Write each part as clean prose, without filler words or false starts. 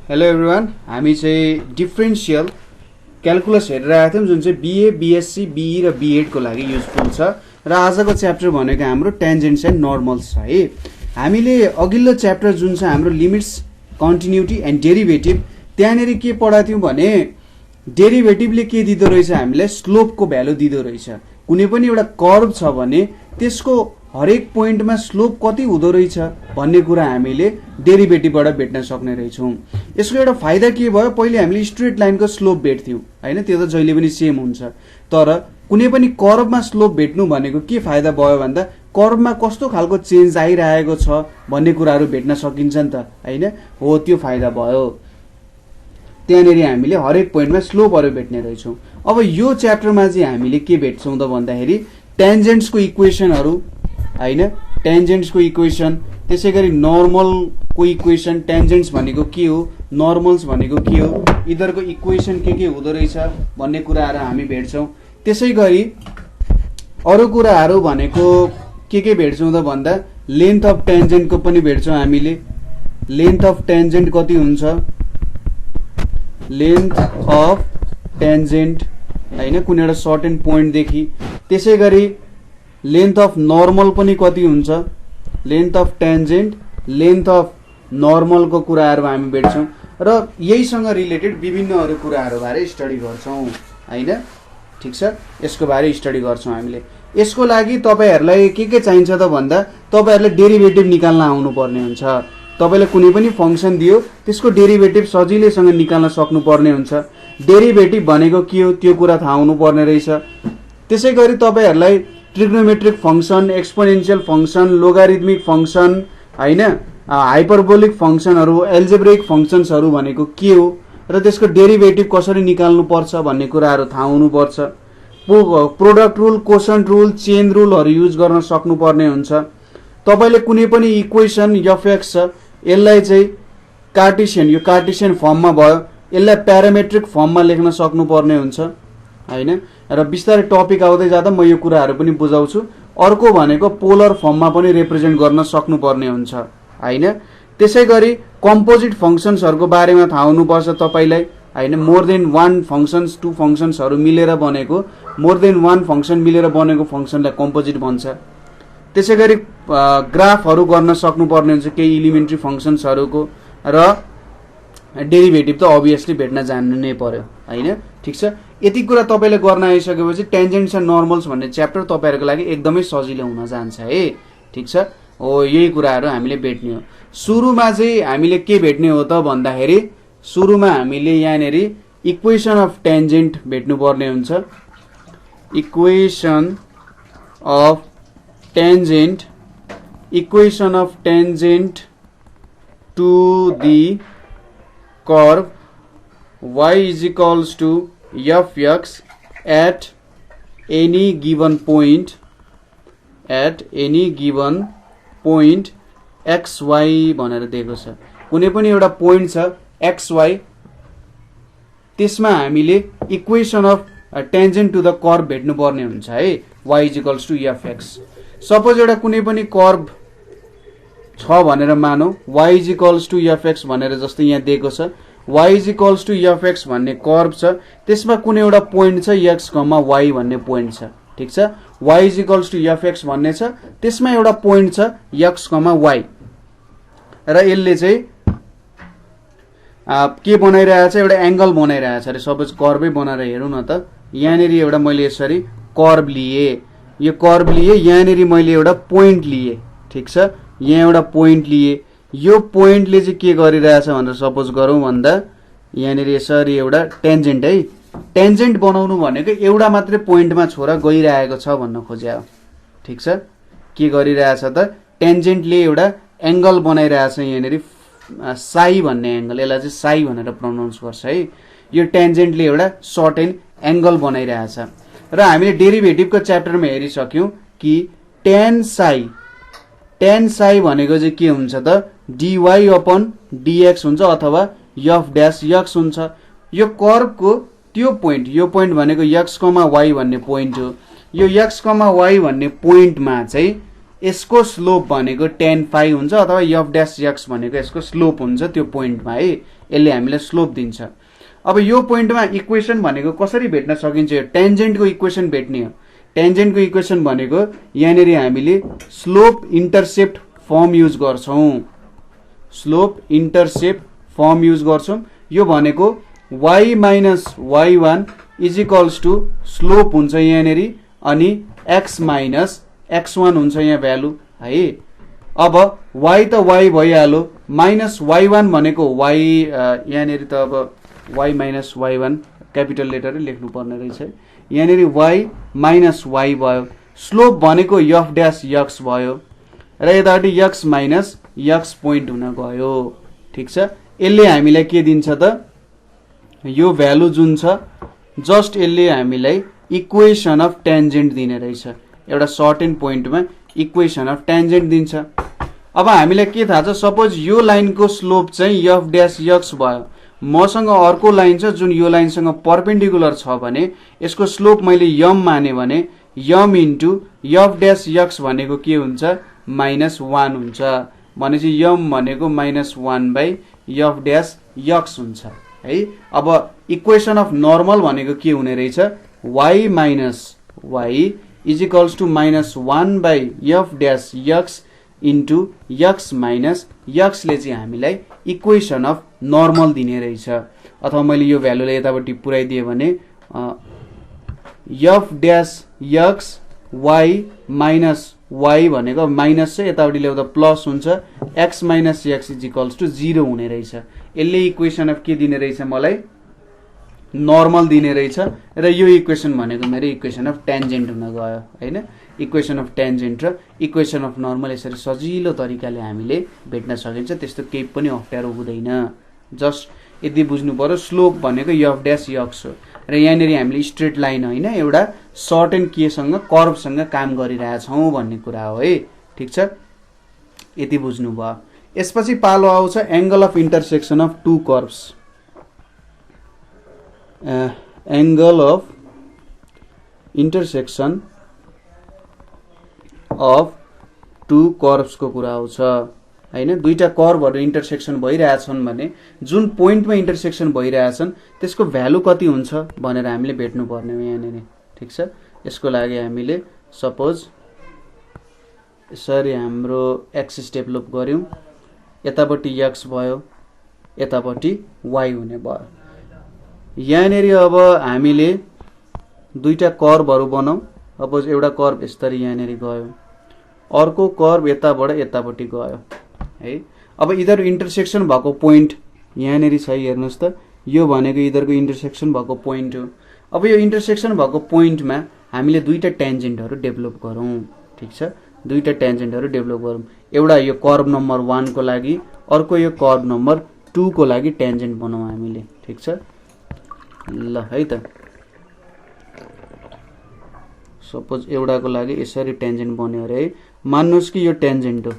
Hello everyone, हामी चाहिँ differential क्याल्कुलस हेरेर आएको थियौँ जुन चाहिँ बिए, बिएससी, बिई र बिएडको लागि युजफुल छ। र आजको च्याप्टर भनेको हाम्रो टेन्जेन्ट्स एन्ड नर्मल्स छ है। हामीले अघिल्लो च्याप्टर जुन छ हाम्रो लिमिट्स, कन्टिन्युटी एन्ड डेरिभेटिभ, त्यहाँनिर के पढाएको थियौँ भने डेरिभेटिभले के दिँदो रहेछ, हामीलाई स्लोपको भ्यालु दिँदो रहेछ। कुनै पनि एउटा कर्भ छ भने त्यसको हरेक पोइन्टमा स्लोप कति हुँदो रहेछ भन्ने कुरा हामीले डेरिभेटिभबाट भेट्न सक्ने रहेछौँ। यसको एउटा फाइदा के भयो, पहिले हामीले स्ट्रेट लाइनको स्लोप भेट्थ्यौँ होइन, त्यो त जहिले पनि सेम हुन्छ। तर कुनै पनि कर्भमा स्लोप भेट्नु भनेको के फाइदा भयो भन्दा कर्भमा कस्तो खालको चेन्ज आइरहेको छ भन्ने कुराहरू भेट्न सकिन्छ नि त होइन, हो त्यो फाइदा भयो। त्यहाँनिर हामीले हरेक पोइन्टमा स्लोपहरू भेट्ने रहेछौँ। अब यो च्याप्टरमा चाहिँ हामीले के भेट्छौँ त भन्दाखेरि टेन्जेन्ट्सको इक्वेसनहरू होइन, टेन्जेन्ट्सको इक्वेसन, त्यसै गरी नर्मलको इक्वेसन, टेन्जेन्ट्स भनेको के हो, नर्मल्स भनेको के हो, यिनीहरूको इक्वेसन के हुँदो रहेछ भन्ने कुराहरू हामी भेट्छौँ। त्यसै गरी अरू कुराहरू भनेको के भेट्छौँ त भन्दा लेन्थ अफ टेन्जेन्टको पनि भेट्छौँ हामीले। लेन्थ अफ टेन्जेन्ट कति हुन्छ, लेन्थ अफ टेन्जेन्ट होइन, कुनै एउटा सर्टेन पोइन्टदेखि। त्यसै गरी लेन्थ अफ नर्मल पनि कति हुन्छ, length of tangent, length of नर्मलको कुराहरू हामी भेट्छौँ। र यहीसँग रिलेटेड विभिन्न अरू कुराहरू बारे स्टडी गर्छौँ होइन, ठिक छ। यसको बारे स्टडी गर्छौँ हामीले। यसको लागि तपाईँहरूलाई के चाहिन्छ त भन्दा तपाईँहरूलाई डेरिभेटिभ निकाल्न आउनुपर्ने हुन्छ। तपाईँलाई कुनै पनि फङ्सन दियो त्यसको डेरिभेटिभ सजिलैसँग निकाल्न सक्नुपर्ने हुन्छ। डेरिभेटिभ भनेको के हो त्यो कुरा थाहा हुनुपर्ने रहेछ। त्यसै गरी तपाईँहरूलाई trigonometric function, exponential function, logarithmic function होइन, हाइपरबोलिक फङ्सनहरू, एल्जेब्रिक फङ्सन्सहरू भनेको के हो र त्यसको डेरिभेटिभ कसरी निकाल्नुपर्छ भन्ने कुराहरू थाहा हुनुपर्छ। Product rule, quotient rule, chain रुलहरू युज गर्न सक्नुपर्ने हुन्छ। तपाईँले कुनै पनि इक्वेसन एफएक्स छ, यसलाई चाहिँ कार्टेसियन, यो कार्टेसियन फर्ममा भयो, यसलाई प्यारामेट्रिक फर्ममा लेख्न सक्नुपर्ने हुन्छ होइन। र बिस्तारै टपिक आउँदै जाँदा म यो कुराहरू पनि बुझाउँछु। अर्को भनेको पोलर फर्ममा पनि रिप्रेजेन्ट गर्न सक्नुपर्ने हुन्छ होइन। त्यसै गरी कम्पोजिट फङ्सन्सहरूको बारेमा थाहा हुनुपर्छ तपाईँलाई होइन। More than one functions, two फङ्सन्सहरू मिलेर बनेको, मोर देन वान फङ्सन मिलेर बनेको फङ्सनलाई कम्पोजिट भन्छ। त्यसै गरी ग्राफहरू गर्न सक्नुपर्ने हुन्छ केही इलिमेन्ट्री फङ्सन्सहरूको। र डेरिभेटिभ त अभियसली भेट्न जान्नु नै पर्यो होइन, ठिक छ। यति कुरा तपाईँले गर्न आइसकेपछि टेन्जेन्ट्स एन्ड नर्मल्स भन्ने च्याप्टर तपाईँहरूको लागि एकदमै सजिलो हुन जान्छ है, ठिक छ। हो यही कुराहरू हामीले भेट्ने हो। सुरुमा चाहिँ हामीले के भेट्ने हो त भन्दाखेरि सुरुमा हामीले यहाँनिर इक्वेसन अफ टेन्जेन्ट भेट्नुपर्ने हुन्छ। Equation of tangent, equation of tangent to the curve y is equals to fx at any given point, at any given point xy भनेर दिएको छ। कुनै पनि एउटा पोइन्ट छ xy, त्यसमा हामीले equation of tangent to the curve भेट्नुपर्ने हुन्छ है, y is equals to fx। Suppose एउटा कुनै पनि कर्भ छ भनेर मानौ, y is equals to fx भनेर जस्तै यहाँ दिएको छ। y is equals to fx भन्ने कर्भ छ, त्यसमा कुनै एउटा पोइन्ट छ x, y भन्ने पोइन्ट छ, ठिक छ। y is equals to fx भन्ने छ, त्यसमा एउटा पोइन्ट छ x, y र यसले चाहिँ के बनाइरहेछ, एउटा एङ्गल बनाइरहेछ अरे। सपोज कर्भै बनाएर हेरौँ न त। यहाँनिर एउटा मैले यसरी कर्भ लिएँ, यो कर्भ लिएँ, यहाँनिर मैले एउटा पोइन्ट लिएँ, ठिक छ। यहाँ एउटा पोइन्ट लिएँ, यो पोइन्टले चाहिँ के गरिरहेछ भनेर सपोज गरौँ भन्दा यहाँनिर यसरी एउटा टेन्जेन्ट है, टेन्जेन्ट बनाउनु भनेको एउटा मात्रै पोइन्टमा छोरा गइरहेको छ भन्न खोज्या हो, ठिक छ। के गरिरहेछ त, टेन्जेन्टले एउटा एङ्गल बनाइरहेछ यहाँनिर साई भन्ने एङ्गल, यसलाई चाहिँ साई भनेर प्रोनाउन्स गर्छ है। यो टेन्जेन्टले एउटा सर्टेन एङ्गल बनाइरहेछ। र हामीले डेरिभेटिभको च्याप्टरमा हेरिसक्यौँ कि टेन साई भनेको चाहिँ के हुन्छ त, dy अपन dx हुन्छ अथवा f ड्यास x हुन्छ। यो कर्भको त्यो पोइन्ट, यो पोइन्ट भनेको x, y भन्ने पोइन्ट हो। यो x, y भन्ने पोइन्टमा चाहिँ यसको स्लोप भनेको tan phi हुन्छ अथवा f ड्यास x भनेको यसको स्लोप हुन्छ त्यो पोइन्टमा है। यसले हामीलाई स्लोप दिन्छ। अब यो पोइन्टमा इक्वेसन भनेको कसरी भेट्न सकिन्छ? टेन्जेन्टको इक्वेसन भेट्ने हो। टेन्जेन्टको इक्वेसन भनेको यहाँनिर हामीले स्लोप इन्टरसेप्ट फर्म युज गर्छौं। स्लोप इन्टरसेप्ट फर्म युज गर्छौं। यो भनेको y minus y1 is equals to slope हुन्छ यहाँनिर, अनि x माइनस x1 हुन्छ यहाँ भ्यालु है। अब y त y भइहाल्यो, माइनस y1 भनेको y यहाँनिर त अब y माइनस y1 क्यापिटल लेटरै लेख्नु पर्ने रहेछ। यहाँनिर y माइनस y भयो। स्लोप भनेको f ड्यास x भयो र यतापट्टि x माइनस x पोइन्ट हुन गयो। ठिक छ, यसले हामीलाई के दिन्छ त? यो भ्यालु जुन छ जस्ट यसले हामीलाई इक्वेसन अफ टेन्जेन्ट दिने रहेछ। एउटा सर्टेन पोइन्टमा इक्वेसन अफ टेन्जेन्ट दिन्छ। अब हामीलाई के थाहा छ? सपोज यो लाइनको स्लोप चाहिँ f ड्यास x भयो। मसँग अर्को लाइन छ जुन यो लाइनसँग परपेन्डिकुलर छ भने यसको स्लोप मैले m माने भने m into f dash x भनेको के हुन्छ? माइनस 1 हुन्छ। भनेपछि m भनेको minus 1 by f dash x हुन्छ है। अब इक्वेसन अफ नर्मल भनेको के हुने रहेछ? y minus y is equals to minus 1 by f dash x into x minus x ले चाहिँ हामीलाई इक्वेसन अफ नर्मल दिने रहेछ। अथवा मैले यो भ्यालुलाई यतापट्टि पुर्याइदिएँ भने f dash x y minus y भनेको माइनस चाहिँ यतापट्टि ल्याउँदा प्लस हुन्छ, x minus x is equals to 0 हुने रहेछ। यसले इक्वेसन अफ के दिने रहेछ? मलाई नर्मल दिने रहेछ। र यो इक्वेसन भनेको मेरो इक्वेसन अफ टेन्जेन्ट हुन गयो हैन। इक्वेसन अफ टेन्जेन्ट र इक्वेसन अफ नर्मल यसरी सजिलो तरिकाले हामीले भेट्न सकिन्छ। त्यस्तो केही पनि अप्ठ्यारो हुँदैन। जस्ट यति बुझ्नु पर्यो, स्लोप भनेको f ड्यास x हो र यहाँनिर हामीले स्ट्रेट लाइन होइन, एउटा सर्टेन केसँग कर्भसँग काम गरिरहेछौँ भन्ने कुरा हो है। ठिक छ, यति बुझ्नु भयो। यसपछि पालो आउँछ angle of intersection of two curves. Angle of intersection of two curves को कुरा आउँछ हैन। दुईटा कर्भहरु इन्टरसेक्सन भइरहेछन् भने जुन पोइन्टमा इन्टरसेक्सन भइरहेछन् त्यसको भ्यालु कति हुन्छ भनेर हामीले भेट्नु पर्ने हो यहाँनिर। ठीक छ, यसको लागि हामीले सपोज यसरी हाम्रो एक्सिस डेभलप गर्यौं, यतापट्टि x भयो, यतापट्टि y हुने भयो। यहाँनिर अब हामीले दुईटा कर्भहरु बनाऊ। सपोज एउटा कर्भ यसरी यहाँनिर गयो, अर्को कर्भ यताबाट यतापट्टि गयो है। अब इधर इन्टरसेक्सन भएको पोइन्ट यहाँनिर छ, हेर्नुस् त, यो भनेको इधरको इन्टरसेक्सन भएको पोइन्ट हो। अब यो इन्टरसेक्सन भएको पोइन्टमा हामीले दुईटा टेन्जेन्टहरु डेभलप गरौँ। ठीक छ, दुईटा टेन्जेन्टहरु डेभलप गरौँ। एउटा यो कर्भ नम्बर 1 को लागि, अर्को यो कर्भ नम्बर 2 को लागि टेन्जेन्ट बनाऊ हामीले। ठीक छ, ल है त। सपोज एउटाको लागि यसरी टेन्जेन्ट बन्यो अरे है। मान्नुस् कि यो टेन्जेन्ट हो।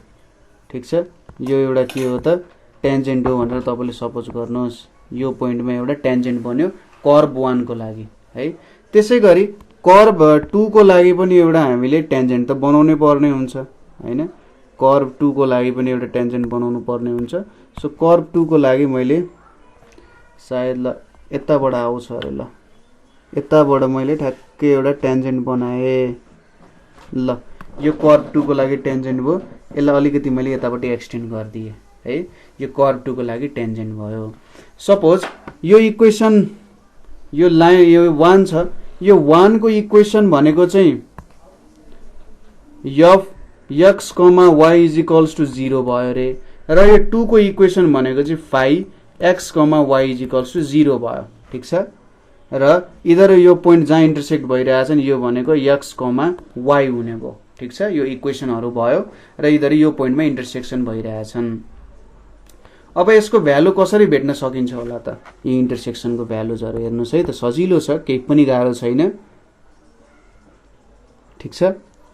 ठीक छ, यो एउटा के हो त, टेन्जेन्ट हो भनेर तपाईले सपोज गर्नुस्। यो पोइन्टमा एउटा टेन्जेन्ट बन्यो कर्भ 1 को लागि है। त्यसैगरी कर्भ 2 को लागि पनि एउटा हामीले टेन्जेन्ट त बनाउनै पर्ने हुन्छ हैन। कर्भ 2 को लागि पनि एउटा टेन्जेन्ट बनाउनु पर्ने हुन्छ। सो कर्भ 2 को लागि मैले सायद ल यताबाट आउँछ अरे, ल यताबाट मैले ठ्याक्कै एउटा टेन्जेन्ट बनाए। ल यो कर्भ 2 को लागि टेन्जेन्ट भयो। यसलाई अलिकति मैले यतापट्टि एक्सटेन्ड गरिदिए है। यो कर्भ 2 को लागि टेन्जेन्ट भयो। सपोज यो इक्वेसन, यो लाइन यो 1 छ, यो 1 को इक्वेसन भनेको चाहिँ f x, y is equals to 0 भयो रे। र यो 2 को इक्वेसन भनेको चाहिँ phi x, y is equals to 0 भयो। ठीक छ, र इधर यो पोइन्ट जहाँ इन्टरसेक्ट भइरहेछ नि यो भनेको x, y हुने भयो। ठीक छ, यो इक्वेसनहरु भयो र इधर यो पोइन्टमा इन्टरसेक्सन भइरहेछन्। अब यसको भ्यालु कसरी भेट्न सकिन्छ होला त? यो इन्टरसेक्सनको भ्यालुजहरु हेर्नुस् है त, सजिलो छ, केही पनि गाह्रो छैन। ठीक छ,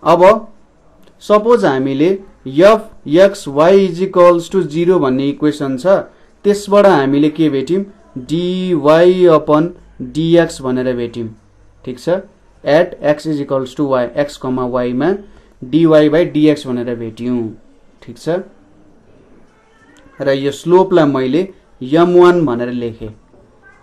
अब सपोज हामीले f x y is equals to 0 भन्ने इक्वेसन छ, त्यसबाट हामीले के भेट्यौं? dy अपन dx भनेर भेट्यौं। ठीक छ, at x is equals to y, x, y मा dy बाइ dx भनेर भेट्यौं। ठीक छ, र यो स्लोपलाई मैले m1 भनेर लेखे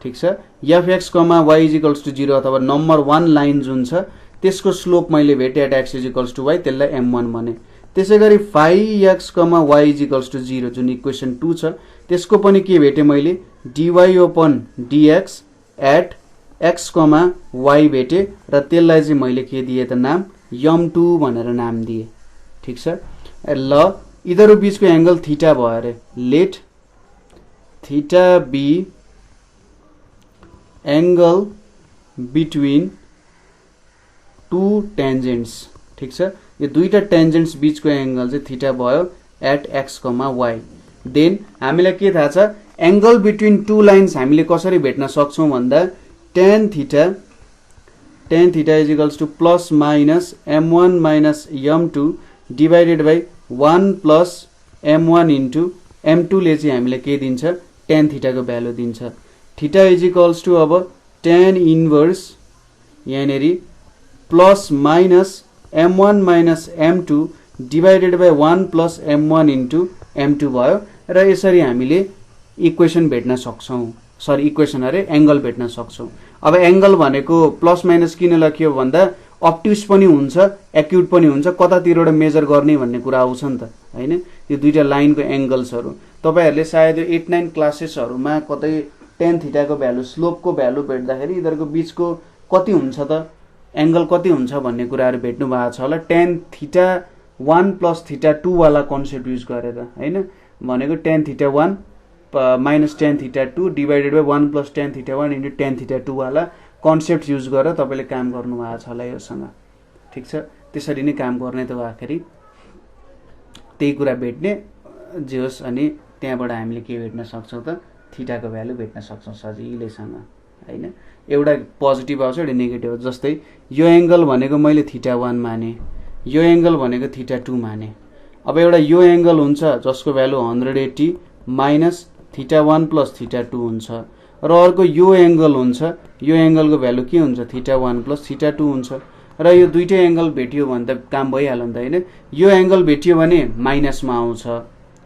ठीक छ। fx, y इक्वल्स टु 0 अथवा नम्बर 1 लाइन जुन छ त्यसको स्लोप मैले भेटे at x equals to y त्यसलाई m1 भने। त्यसैगरी 5x, y इक्वल्स टु 0 जुन इक्वेसन 2 छ त्यसको पनि के भेटे मैले dy/dx एट x, y भेटे र त्यसलाई चाहिँ मैले के दिए त नाम m2 भनेर नाम दिए ठीक छ। ल यिनीहरु बीचको एंगल थीटा भयो अरे। Let theta be angle between two tangents ठीक छ। यो दुईटा टेन्जेन्ट्स बीचको एंगल चाहिँ थीटा भयो एट x, y। देन हामीलाई के थाहा छ एंगल बिट्विन टू लाइन्स हामीले कसरी भेट्न सक्छौं भन्दा tan theta is equals to plus minus m1 minus m2 divided by 1 plus m1 into m2 ले चाहिँ हामीले के दिन्छ tan थीटा को भ्यालु दिन्छ। थीटा इज इक्वल्स टु अब tan इन्भर्स यहाँनेरि plus minus m1 minus m2 divided by 1 plus m1 into m2 भयो र यसरी हामीले इक्वेसन भेट्न सक्छौं। सरी इक्वेसन अरे एंगल भेट्न सक्छौं। अब एंगल भनेको प्लस माइनस किन लेखियो भन्दा अब्ट्युस पनि हुन्छ एक्युट पनि हुन्छ, कतातिरबाट मेजर गर्ने भन्ने कुरा आउँछ नि त हैन। यो दुईटा लाइनको एंगल्सहरु तपाईहरुले सायद यो 8-9 क्लासेसहरुमा कतै tan थीटा को भ्यालु स्लोप को भ्यालु भेट्दाखेरि यिनीहरुको बीचको कति हुन्छ त एंगल कति हुन्छ भन्ने कुराहरु भेट्नु भएको छ होला। tan थीटा 1 प्लस थीटा 2 वाला कन्सेप्ट युज गरेर हैन भनेको tan theta 1 minus tan theta 2 divided by 1 plus tan theta 1 into tan theta 2 वाला कन्सेप्ट युज गरेर तपाईले काम गर्नु भएको छ होला योसँग ठीक छ। त्यसरी नै काम गर्ने त आखिरी त्यही कुरा भेट्ने जे होस् अनि त्यहाँबाट हामीले के भेट्न सक्छौं त थीटा को भ्यालु भेट्न सक्छौं सजिलैसँग हैन। एउटा पोजिटिभ आउँछ एउटा नेगेटिभ। जस्तै यो एंगल भनेको मैले थीटा 1 माने, यो एंगल भनेको थीटा 2 माने। अब एउटा यो एंगल हुन्छ जसको value 180 minus theta 1 plus theta 2 हुन्छ र अर्को यो एंगल हुन्छ, यो एंगलको भ्यालु के हुन्छ थीटा 1 प्लस थीटा 2 हुन्छ र यो दुईटै एंगल भेटियो भने त काम भइहाल्यो नि त हैन। यो एंगल भेटियो भने माइनसमा आउँछ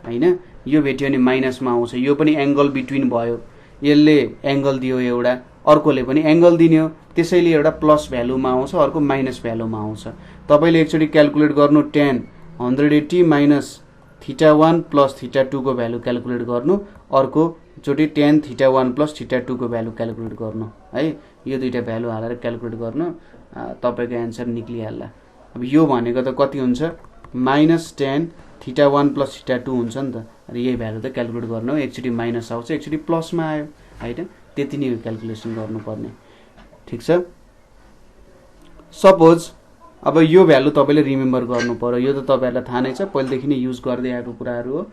हैन, यो भेटियो भने माइनसमा आउँछ। यो पनि एंगल बिट्विन भयो, यसले एंगल दियो एउटा, अर्कोले पनि एंगल दिन्यो, त्यसैले एउटा प्लस भ्यालुमा आउँछ अर्को माइनस भ्यालुमा आउँछ। तपाईले एकचोटी क्याल्कुलेट गर्नु tan 180 minus theta 1 plus theta 2 को भ्यालु क्याल्कुलेट गर्नु, अर्को चोटी tan थीटा 1 प्लस थीटा 2 को भ्यालु क्याल्कुलेट गर्नु है। यो दुईटा भ्यालु हालेर क्याल्कुलेट गर्नु तपाईको आन्सर निक्लिहाल्ला। अब यो भनेको त कति हुन्छ minus tan theta 1 plus theta 2 हुन्छ नि त। र यही भ्यालु त क्याल्कुलेट गर्नु, एकचोटी माइनस आउँछ एकचोटी प्लसमा आयो हैन, त्यति नै क्याल्कुलेसन गर्नुपर्ने ठीक छ। सपोज अब यो भ्यालु तपाईले रिमेम्बर गर्नु पर्यो, यो त तपाईहरुलाई थाहा नै छ पहिलेदेखि नै युज गर्दै आएको कुराहरु हो।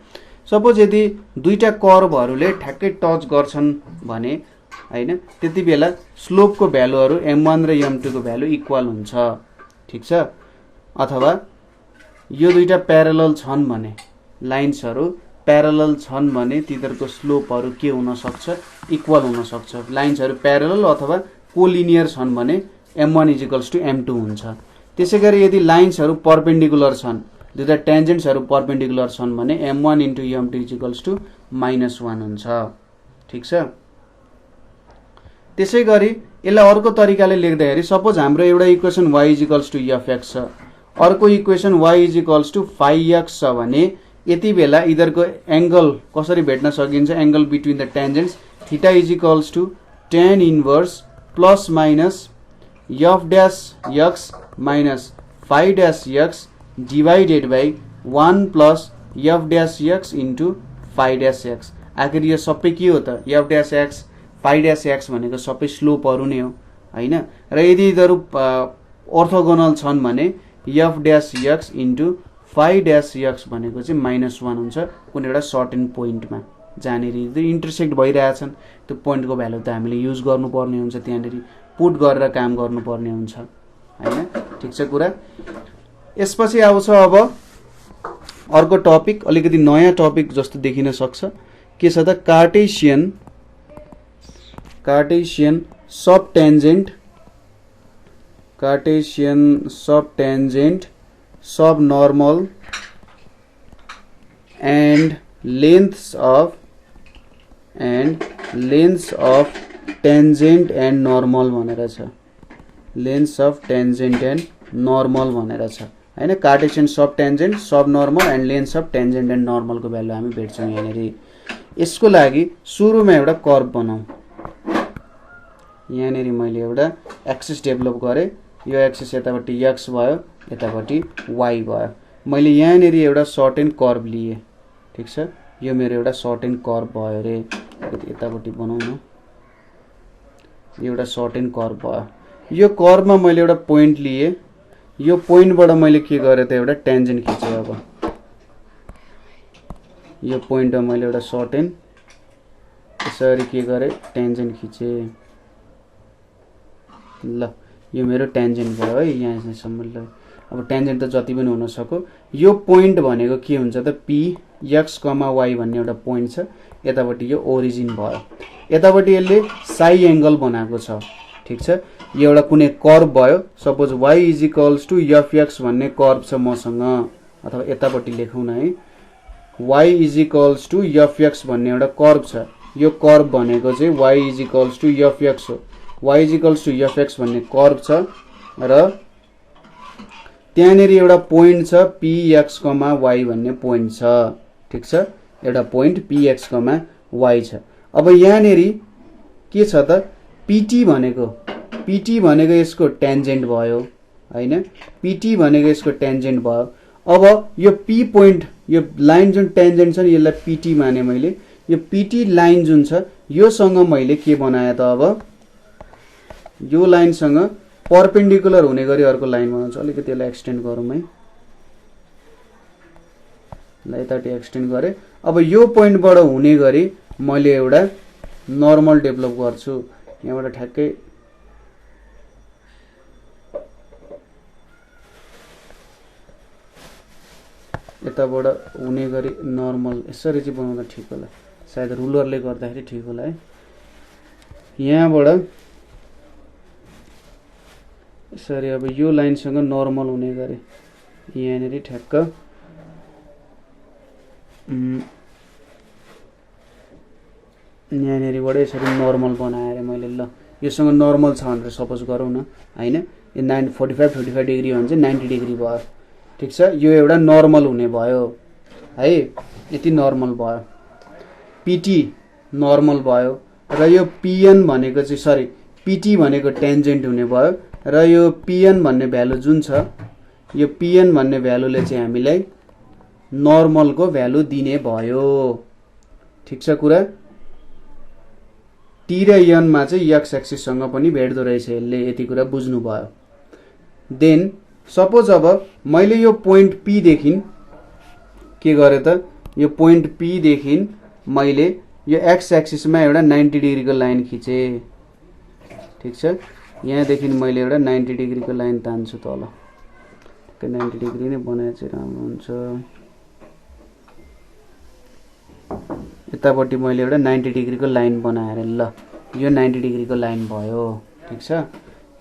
सपोज यदि दुईटा कर्वहरुले ठ्याक्कै टच गर्छन् भने हैन त्यतिबेला स्लोपको भ्यालुहरु m1 र m2 को भ्यालु इक्वल हुन्छ ठीक छ। अथवा यो दुईटा प्यारलल छन् भने लाइन्सहरु प्यारलल छन् भने तिनीहरुको स्लोपहरु के हुन सक्छ इक्वल हुन सक्छ। लाइन्सहरु प्यारलल अथवा कोलिनियर छन् भने m1 = m2 हुन्छ। त्यसैगरी यदि लाइन्सहरु परपेन्डिकुलर छन्, दुईटा टेन्जेन्ट्सहरु परपेन्डिकुलर छन् भने m1 * m2 = -1 हुन्छ ठीक छ। त्यसैगरी यसलाई अर्को तरिकाले लेख्दाखेरि सपोज हाम्रो एउटा इक्वेसन y = fx छ, अर्को इक्वेसन y = phi-x छ भने यति बेला इधरको एंगल कसरी भेट्न सकिन्छ angle between the tangents theta = tan inverse plus minus f dash x minus phi dash x divided by 1 plus f dash x into phi dash x। आखिर यो सबै के हो त f dash x phi dash x भनेको सबै स्लोपहरु नै हो हैन। र यदि यिनीहरु ऑर्थोगोनल छन् भने f dash x into phi dash x भनेको चाहिँ -1 हुन्छ कुनै एउटा सर्टेन पोइन्टमा जहाँनेरि इन्टरसेक्ट भइरहेछन् त्यो पोइन्टको भ्यालु त हामीले युज गर्नुपर्ने हुन्छ, त्यहाँनेरि पुट गरेर काम गर्नुपर्ने हुन्छ हैन ठीक छ कुरा। यसपछि आउँछ अब अर्को टपिक, अलिकति नयाँ टपिक जस्तो देखिन सक्छ। के छ त Cartesian subtangent subnormal and lengths of and length of tangent and normal भनेर छ, length of tangent and normal भनेर छ हैन। Cartesian sub tangent sub normal and length of tangent and नर्मलको भ्यालु हामी भेट्छौँ यहाँनेरि। यसको लागि सुरुमा एउटा कर्भ बनाऊ। यहाँनेरि मैले एउटा एक्सिस डेभलप गरेँ, यो एक्सिस यतापट्टि एक्स भयो, यतापट्टि वाई भयो। मैले यहाँनेरि एउटा सर्टेन कर्भ लिएँ, ठिक छ। यो मेरो एउटा सर्टेन कर्भ भयो रे, यतापट्टि बनाउँ न, एउटा सर्टेन कर्भ भयो। यो कर्भमा मैले एउटा पोइन्ट लिएँ, यो पोइन्टबाट मैले के गरेँ त एउटा टेन्जेन्ट खिचेँ। अब यो पोइन्टमा मैले एउटा सर्टेन यसरी के गरेँ टेन्जेन्ट खिचेँ। ल यो मेरो टेन्जेन्ट भयो है यहाँसम्म। ल अब टेन्जेन्ट त जति पनि हुन सक्यो। यो पोइन्ट भनेको के हुन्छ त पी एक्स कमा वाई भन्ने एउटा पोइन्ट छ, यतापट्टि यो ओरिजिन भयो। यतापट्टि यसले साई एङ्गल बनाएको छ, ठिक छ। यो एउटा कुनै कर्भ भयो, suppose y is equals to f x भन्ने कर्भ छ मसँग, अथवा यतापट्टि लेखौँ न है, y is equals to f x भन्ने एउटा कर्भ छ। यो कर्भ भनेको चाहिँ y is equals to f x हो। Y is equals to f x भन्ने कर्भ छ र त्यहाँनेरि एउटा पोइन्ट छ पी एक्स कमा वाई भन्ने पोइन्ट छ, ठिक छ। एउटा point P x comma Y छ। अब यहाँनेरि के छ त पीटी भनेको यसको टेन्जेन्ट भयो हैन, पीटी भनेको यसको टेन्जेन्ट भयो। अब यो पी पोइन्ट, यो लाइन जुन टेन्जेन्ट छ नि यसलाई पीटी माने मैले। यो पीटी लाइन जुन छ योसँग मैले के बनाएँ त अब यो लाइनसँग परपेन्डिकुलर हुने गरी अर्को लाइन बनाउँछु। अलिकति यसलाई एक्सटेन्ड गरौँ है, ल यतापट्टि एक्सटेन्ड गरेँ। अब यो पोइन्टबाट हुने गरी मैले एउटा नर्मल डेभलप गर्छु। यहाँबाट ठ्याक्कै यताबाट हुने गरी नर्मल यसरी चाहिँ बनाउँदा ठिक होला, सायद रुलरले गर्दाखेरि ठिक होला है। यहाँबाट यसरी अब यो लाइनसँग नर्मल हुने गरी यहाँनेरि ठ्याक्क यहाँनेरिबाट यसरी नर्मल बनाएर मैले, ल योसँग नर्मल छ भनेर सपोज गरौँ न हैन। यो 45 डिग्री हो भने चाहिँ 90 डिग्री भयो, ठिक छ। यो एउटा नर्मल हुने भयो है, यति नर्मल भयो। पीटी नर्मल भयो र यो पीएन भनेको चाहिँ सरी पीटी भनेको टेन्जेन्ट हुने भयो र यो पीएन भन्ने भ्यालु जुन छ यो पीएन भन्ने भ्यालुले चाहिँ हामीलाई नर्मलको भ्यालु दिने भयो, ठिक छ कुरा। टी र एनमा चाहिँ एक्स एक्सिससँग पनि भेट्दो रहेछ यसले, यति कुरा बुझ्नु भयो। देन सपोज अब मैले यो पोइन्ट पी देखि के गरेँ त, यो पोइन्ट पी देखि मैले यो एक्स एक्सिसमा एउटा 90 डिग्रीको लाइन खिचेँ, ठिक छ। यहाँदेखि मैले एउटा 90 डिग्रीको लाइन तान्छु तल, 90 डिग्री नै बनाए चाहिँ राम्रो हुन्छ। यतापट्टि मैले एउटा 90 डिग्रीको लाइन बनाएर, ल यो 90 डिग्रीको लाइन भयो, ठिक छ।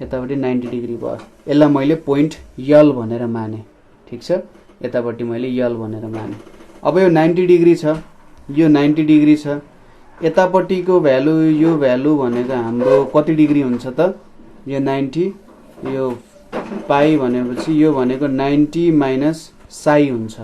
यतापट्टि 90 डिग्री भयो। यसलाई मैले पोइन्ट यल भनेर माने, ठिक छ। यतापट्टि मैले यल भनेर माने। अब यो 90 डिग्री छ, यो 90 डिग्री छ। यतापट्टिको भ्यालु यो भ्यालु भनेको हाम्रो कति डिग्री हुन्छ त, यो 90, यो पाई भनेपछि यो भनेको 90 माइनस साई हुन्छ।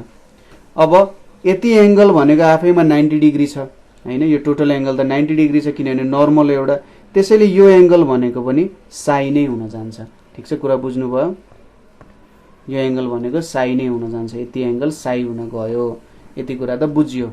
अब यति एङ्गल भनेको आफैमा 90 डिग्री छ हैन, यो टोटल एङ्गल त 90 डिग्री छ किनभने नर्मल एउटा, त्यसैले यो एङ्गल भनेको पनि साई नै हुन जान्छ, ठिक छ। कुरा बुझ्नुभयो, यो एङ्गल भनेको साई नै हुन जान्छ, यति एङ्गल साई हुन गयो, यति कुरा त बुझ्यो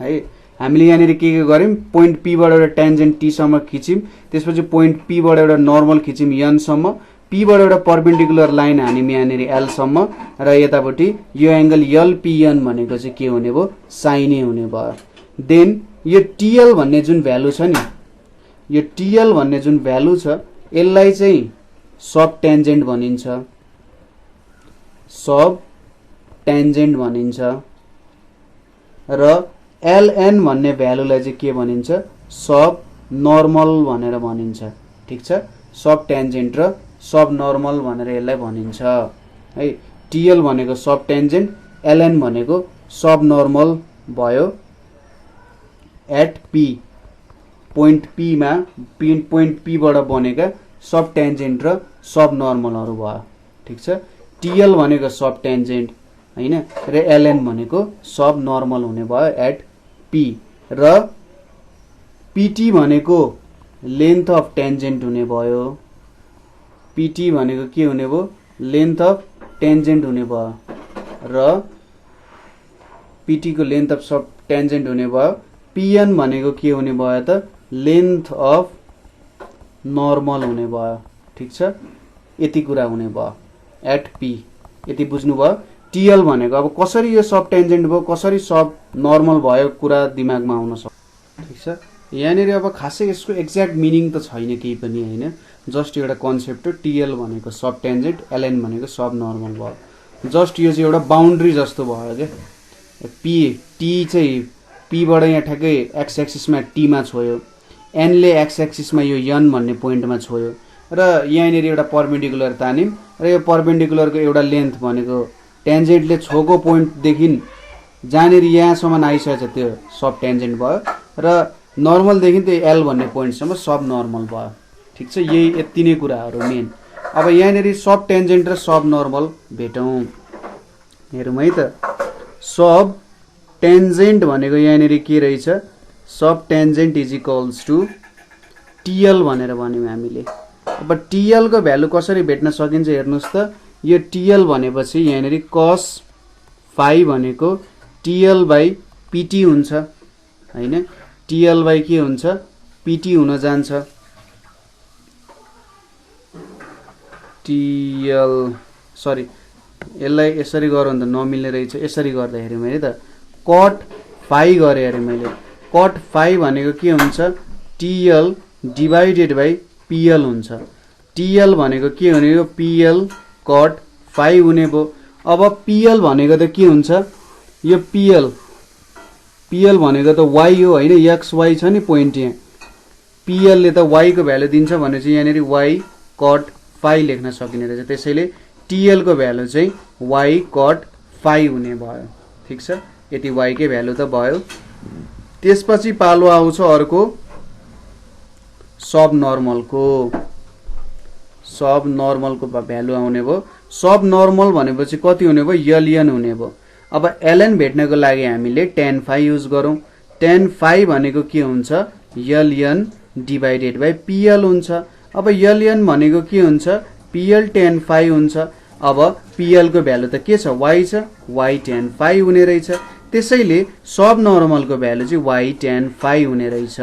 है। हामीले यहाँनिर के गर्यौँ, पोइन्ट पीबाट एउटा टेन्जेन्ट टीसम्म खिच्यौँ, त्यसपछि पोइन्ट पीबाट एउटा नर्मल खिच्यौँ एनसम्म, पीबाट एउटा पर्पेन्डिकुलर लाइन हान्यौँ यहाँनिर एलसम्म, र यतापट्टि यो एङ्गल एलपिएन भनेको चाहिँ के हुने भयो, साई नै हुने भयो। देन यो टिएल भन्ने जुन भ्यालु छ नि, यो टिएल भन्ने जुन भ्यालु छ यसलाई चाहिँ सब टेन्जेन्ट भनिन्छ, सब टेन्जेन्ट भनिन्छ, र एलएन भन्ने भ्यालुलाई चाहिँ के भनिन्छ, सब नर्मल भनेर भनिन्छ, ठिक छ। सब टेन्जेन्ट र सब नर्मल भनेर यसलाई भनिन्छ है। टिएल भनेको सब टेन्जेन्ट, एलएन भनेको सब नर्मल भयो, एट पी पोइन्ट पीमा पोइन्ट पीबाट बनेका सब टेन्जेन्ट र सब नर्मलहरू भयो। ठिक छ, टिएल भनेको सब टेन्जेन्ट हैन र एलएन भनेको सब नर्मल हुने भयो एट पी र पीटी भनेको लेन्थ अफ टेन्जेन्ट हुने भयो। पीटी भनेको के हुने भयो लेन्थ अफ टेन्जेन्ट हुने भयो र पीटी को लेन्थ अफ सब टेन्जेन्ट हुने भयो। पीएन भनेको के हुने भयो त लेन्थ अफ नर्मल हुने भयो। ठिक छ, यति कुरा हुने भयो एट पी, यति बुझ्नु भयो। टिएल भनेको अब कसरी यो सब टेन्जेन्ट भयो कसरी सब नर्मल भयो कुरा दिमागमा आउन सक्छ। ठिक छ, यहाँनिर अब खासै यसको एक्ज्याक्ट मिनिङ त छैन केही पनि हैन, जस्ट एउटा कन्सेप्ट हो। टिएल भनेको सब टेन्जेन्ट, एलएन भनेको सब नर्मल भयो। जस्ट यो चाहिँ एउटा बाउन्ड्री जस्तो भयो क्या। पी टी चाहिँ पीबाट यहाँ ठ्याक्कै एक्स एक्सिसमा टीमा छोयो, एनले एक्स एक्सिसमा यो यन भन्ने पोइन्टमा छोयो र यहाँनिर एउटा पर्पेन्डिकुलर तान्यौँ र यो पर्पेन्डिकुलरको एउटा लेन्थ भनेको टेन्जेन्टले छोको पोइन्टदेखि जहाँनिर यहाँसम्म आइसकेछ त्यो सब टेन्जेन्ट भयो र नर्मलदेखि त्यो एल भन्ने पोइन्टसम्म सब नर्मल भयो। ठिक छ, यही यति नै कुराहरू मेन। अब यहाँनिर सब टेन्जेन्ट र सब नर्मल भेटौँ। हेरौँ है त, सब टेन्जेन्ट भनेको यहाँनिर के रहेछ, सब tangent is equals to TL भनेर भन्यौँ हामीले। अब टिएल को भ्यालु कसरी भेट्न सकिन्छ हेर्नुहोस् त, यो टिएल भनेपछि यहाँनिर कस फाइ भनेको टिएल बाई पिटी हुन्छ हैन। टिएल बाई के हुन्छ पिटी हुन जान्छ। टिएल सरी यसलाई यसरी गरौँ त नमिल्ने रहेछ, यसरी गर्दा हेऱ्यौँ है त, कट फाइ गरेँ अरे मैले। कट फाइ भनेको के हुन्छ टिएल डिभाइडेड बाई पिएल हुन्छ। टिएल भनेको के हुने हो पिएल कट फाइ हुने भयो। अब पिएल भनेको त के हुन्छ, यो पिएल भनेको त वाइ हो हैन, एक्स वाइ छ नि पोइन्ट यहाँ। पिएलले त वाइ को भ्यालु दिन्छ भनेपछि यहाँनिर वाइ कट फाइ लेख्न सकिने रहेछ। त्यसैले टिएल को भ्यालु चाहिँ वाइ कट फाइ हुने भयो। ठिक छ, यति वाइ कै भ्यालु त भयो। त्यसपछि पालो आउँछ अर्को सब नर्मलको। सब नर्मलको भ्यालु आउने भयो। सब नर्मल भनेपछि कति हुने भयो एलएन हुने भयो। अब एलएन भेट्नको लागि हामीले tan फाइ युज गरौँ। tan फाइ भनेको के हुन्छ एलएन डिभाइडेड बाई पिएल हुन्छ। अब एलएन भनेको के हुन्छ पिएल tan फाइ हुन्छ। अब पिएल को भ्यालु त के छ वाइ छ, वाइ tan फाइ हुने रहेछ। त्यसैले सब नर्मलको भ्यालु चाहिँ वाइ tan फाइ हुने रहेछ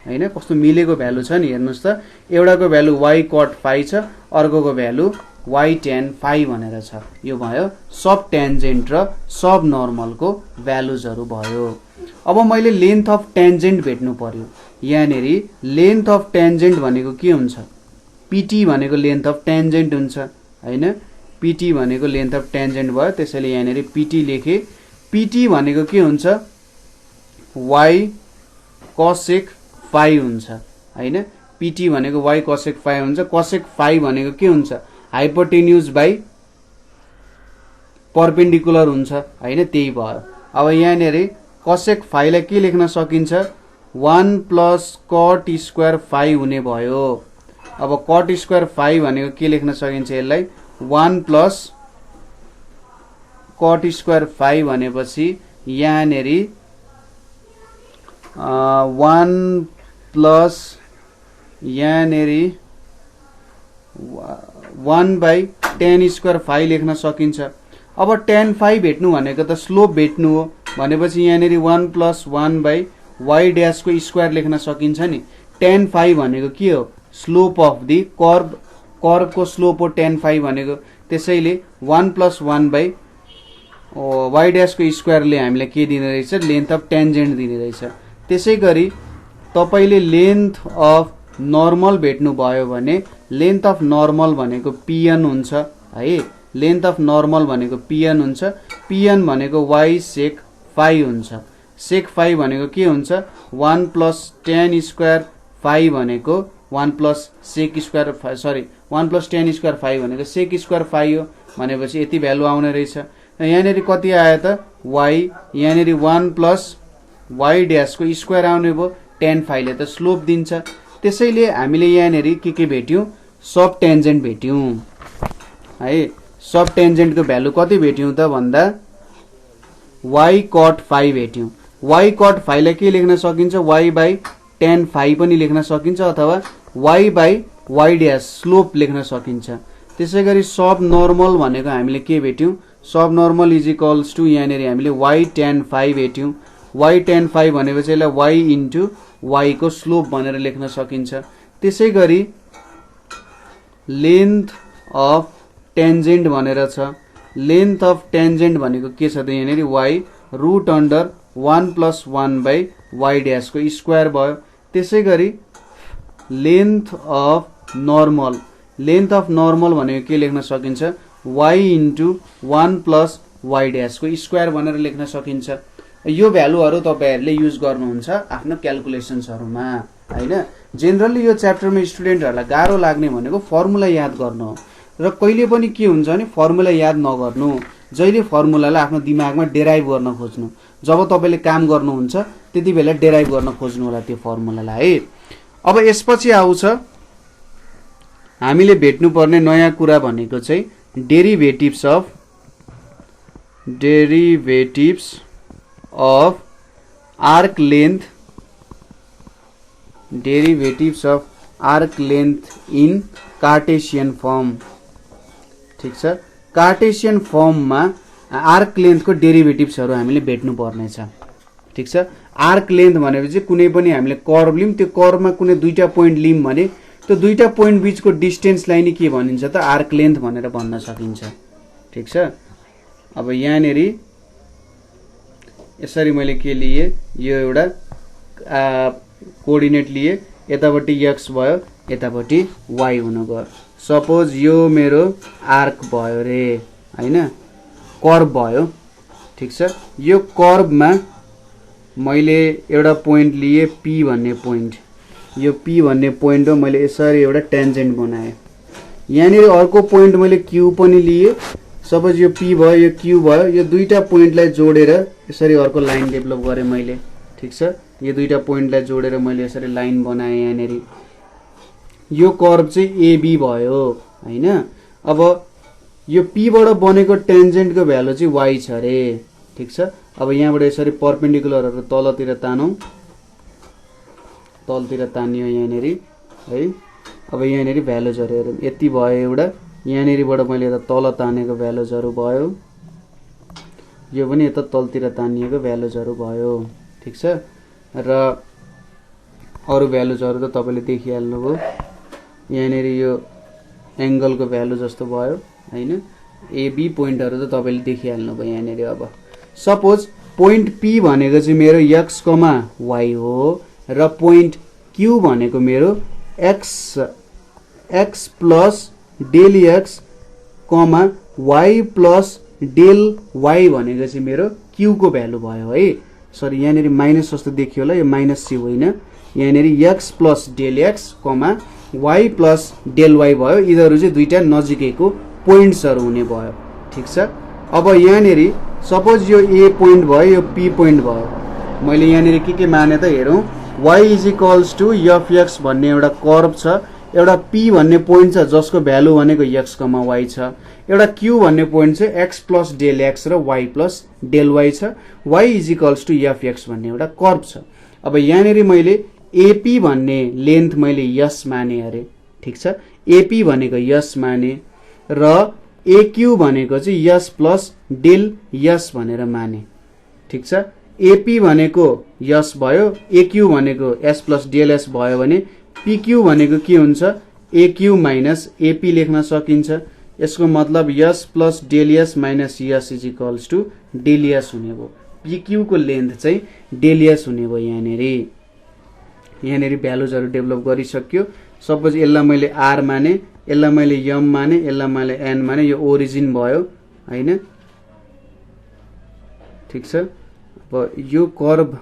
हैन। कस्तो मिलेको भ्यालु छ नि हेर्नुस् त, एउटाको भ्यालु वाइ कट फाइ छ, अर्कोको भ्यालु वाइ tan फाइ भनेर छ। यो भयो सब टेन्जेन्ट र सब नर्मलको भ्यालुजहरु भयो। अब मैले लेन्थ अफ टेन्जेन्ट भेट्नु पर्यो। यहाँनेरि लेन्थ अफ टेन्जेन्ट भनेको के हुन्छ पिटी भनेको लेन्थ अफ टेन्जेन्ट हुन्छ हैन। पिटी भनेको लेन्थ अफ टेन्जेन्ट भयो, त्यसैले यहाँनेरि पिटी लेखे। पिटी भनेको के हुन्छ वाइ कोसेक फाइ हुन्छ हैन। पिटी भनेको वाइ कोसेक फाइ हुन्छ। कोसेक फाइ भनेको के हुन्छ हाइपोटेन्युज बाइ परपेन्डिकुलर हुन्छ हैन, त्यही भयो। अब यहाँनेरि कोसेक फाइलाई के लेख्न सकिन्छ 1 प्लस कट स्क्वायर फाइ हुने भयो। अब कट स्क्वायर फाइ भनेको के लेख्न सकिन्छ यसलाई 1 प्लस कट स्क्वायर फाइ भनेपछि यहाँनेरि 1 प्लस यहाँनेरि 1 बाई tan स्क्वायर फाइ लेख्न सकिन्छ। अब tan फाइ भेट्नु भनेको त स्लोप भेट्नु हो भनेपछि यहाँनेरि 1 प्लस 1 बाई वाइ ड्यास को स्क्वायर लेख्न सकिन्छ नि। tan फाइ भनेको के हो slope of the curve, curve को स्लोप हो tan फाइ भनेको। त्यसैले 1 प्लस 1 बाई वाइ ड्यास को स्क्वायरले हामीलाई के दिने रहेछ लेन्थ अफ टेन्जेन्ट दिने रहेछ। त्यसै गरी तपाईले लेन्थ अफ नर्मल भेट्नु भयो भने लेन्थ अफ नर्मल भनेको पिएन हुन्छ है। लेन्थ अफ नर्मल भनेको पिएन हुन्छ। पिएन भनेको वाइ सेक फाइ हुन्छ। सेक फाइ भनेको के हुन्छ 1 प्लस tan स्क्वायर फाइ भनेको 1 plus sec square sorry 1 plus tan square phi भनेको सेक स्क्वायर फाइ हो भनेपछि यति भ्यालु आउने रहेछ। यहाँनेरि कति आयो त वाइ, यहाँनेरि 1 प्लस वाई ड्यास को स्क्वायर आउने भयो, tan फाइले त स्लोप दिन्छ। त्यसैले हामीले यहाँनेरि के भेट्यौं, सब टेन्जेन्ट भेट्यौं है। सब टेन्जेन्टको भ्यालु कति भेट्यौं त भन्दा y cot phi भेट्यौं। y cot phi लाई के लेख्न सकिन्छ, y by tan phi पनि लेख्न सकिन्छ अथवा y by y dash slope लेख्न सकिन्छ। त्यसैगरी सब नर्मल भनेको हामीले के भेट्यौं, सब नर्मल इज इक्वल्स टु यहाँनेरि हामीले y tan phi भेट्यौं। y tan phi भनेपछि यसलाई y इन्टु y को स्लोप भनेर लेख्न सकिन्छ। त्यसैगरी लेन्थ अफ टेन्जेन्ट भनेर छ। लेन्थ अफ टेन्जेन्ट भनेको के छ त यहाँनेरि y root under 1 + 1 by y dash को स्क्वायर भयो। त्यसैगरी length of normal, length of normal भनेको के लेख्न सकिन्छ, y इन्टु 1 + y ड्यास को स्क्वायर भनेर लेख्न सकिन्छ। यो भ्यालुहरु तपाईहरुले युज गर्नुहुन्छ आफ्नो क्याल्कुलेसन्सहरुमा हैन। जेनरली यो च्याप्टरमा स्टुडेन्टहरुलाई गाह्रो लाग्ने भनेको फर्मुला याद गर्नु हो र कहिले पनि के हुन्छ भने फर्मुला याद नगर्नु, जहिले फर्मुलालाई आफ्नो दिमागमा डेराइभ गर्न खोज्नु। जब तपाईले काम गर्नुहुन्छ त्यतिबेला डेराइभ गर्न खोज्नु होला त्यो फर्मुलालाई है। अब यसपछि आउँछ हामीले भेट्नु पर्ने नयाँ कुरा भनेको चाहिँ derivatives of arc length, derivatives of arc length in Cartesian form. ठीक छ, कार्टेशियन फर्ममा आर्क लेन्थको डेरिभेटिभ्सहरु हामीले भेट्नु पर्ने छ। ठीक छ, आर्क लेन्थ भनेपछि कुनै पनि हामीले कर्भ लियौं, त्यो कर्भमा कुनै दुईटा पोइन्ट लियौं भने त्यो दुईटा पोइन्ट बीचको डिस्टेन्सलाई नि के भनिन्छ त आर्क लेन्थ भनेर भन्न सकिन्छ। ठीक छ, अब यहाँनेरि यसरी मैले के लिए, यो एउटा कोअर्डिनेट लिए, यतापट्टि x भयो, यतापट्टि y हुन गयो। सपोज यो मेरो आर्क भयो रे हैन, कर्भ भयो। ठीक छ, यो कर्भमा मैले एउटा पोइन्ट लिए p भन्ने पोइन्ट, यो p भन्ने पोइन्ट हो, मैले यसरी एउटा टेन्जेन्ट बनाए। यहाँनिर अर्को पोइन्ट मैले q पनि लिए, सपोज यो p भयो, यो q भयो, यो दुईटा पोइन्टलाई जोडेर यसरी अर्को लाइन डेभलप गरे मैले। ठीक छ, यो दुईटा पोइन्टलाई जोडेर मैले यसरी लाइन बनाए। यहाँनिर यो कर्भ चाहिँ AB भयो हैन। अब यो p बाट बनेको टेन्जेन्टको भ्यालु चाहिँ y छ रे। ठीक छ, अब यहाँबाट यसरी परपेन्डिकुलरहरु तलतिर तानौं, तलतिर तानियो यहाँनेरि है। अब यहाँनेरि भ्यालुजहरु हेरौं, यति भयो एउटा, यहाँनेरिबाट मैले यता तल तानेको भ्यालुजहरु भयो, यो पनि यता तलतिर तानिएको भ्यालुजहरु भयो। ठीक छ, र अरु भ्यालुजहरु त तपाईले देखिहाल्नुभयो। यहाँनेरि यो एंगलको भ्यालु जस्तो भयो हैन। AB पोइन्टहरु त तपाईले देखिहाल्नुभयो यहाँनेरि। अब सपोज पोइन्ट P भनेको चाहिँ मेरो x, y हो र पोइन्ट Q भनेको मेरो x plus del x, y plus del y भनेको चाहिँ मेरो Q को भ्यालु भयो है। सरी, यहाँनेरि माइनस जस्तो देखियो होला, यो माइनस C होइन। यहाँनेरि x plus del x, y plus del y भयो। यिनीहरु चाहिँ दुईटा नजिकैको पोइन्ट्सहरु हुने भयो। ठीक छ, अब यहाँनेरि सपोज यो A पोइन्ट भयो, यो P पोइन्ट भयो। मैले यहाँनेरि के माने त हेरौं, y is equals to fx भन्ने एउटा कर्भ छ, एउटा P भन्ने पोइन्ट छ जसको भ्यालु भनेको x, y छ, एउटा Q भन्ने पोइन्ट चाहिँ x प्लस डेल x र y प्लस डेल y छ, y is equals to fx भन्ने एउटा कर्भ छ। अब यहाँनेरि मैले AP भन्ने लेन्थ मैले s माने अरे। ठीक छ, AP भनेको s माने र AQ भनेको चाहिँ s प्लस डेल s भनेर माने। ठीक छ, AP भनेको s भयो, AQ भनेको s प्लस डेल s भयो भने PQ भनेको के हुन्छ, AQ माइनस AP लेख्न सकिन्छ। यसको मतलब s plus del s minus s is equals to del s हुने भयो। PQ को लेन्थ चाहिँ डेल s हुने भयो। यहाँनेरि भ्यालुजहरु डेभलप गरिसक्यो। सपोज यसलाई मैले r माने, यसलाई मैले m माने, यसलाई मैले n माने, यो ओरिजिन भयो हैन। ठीक छ, अब यो कर्भ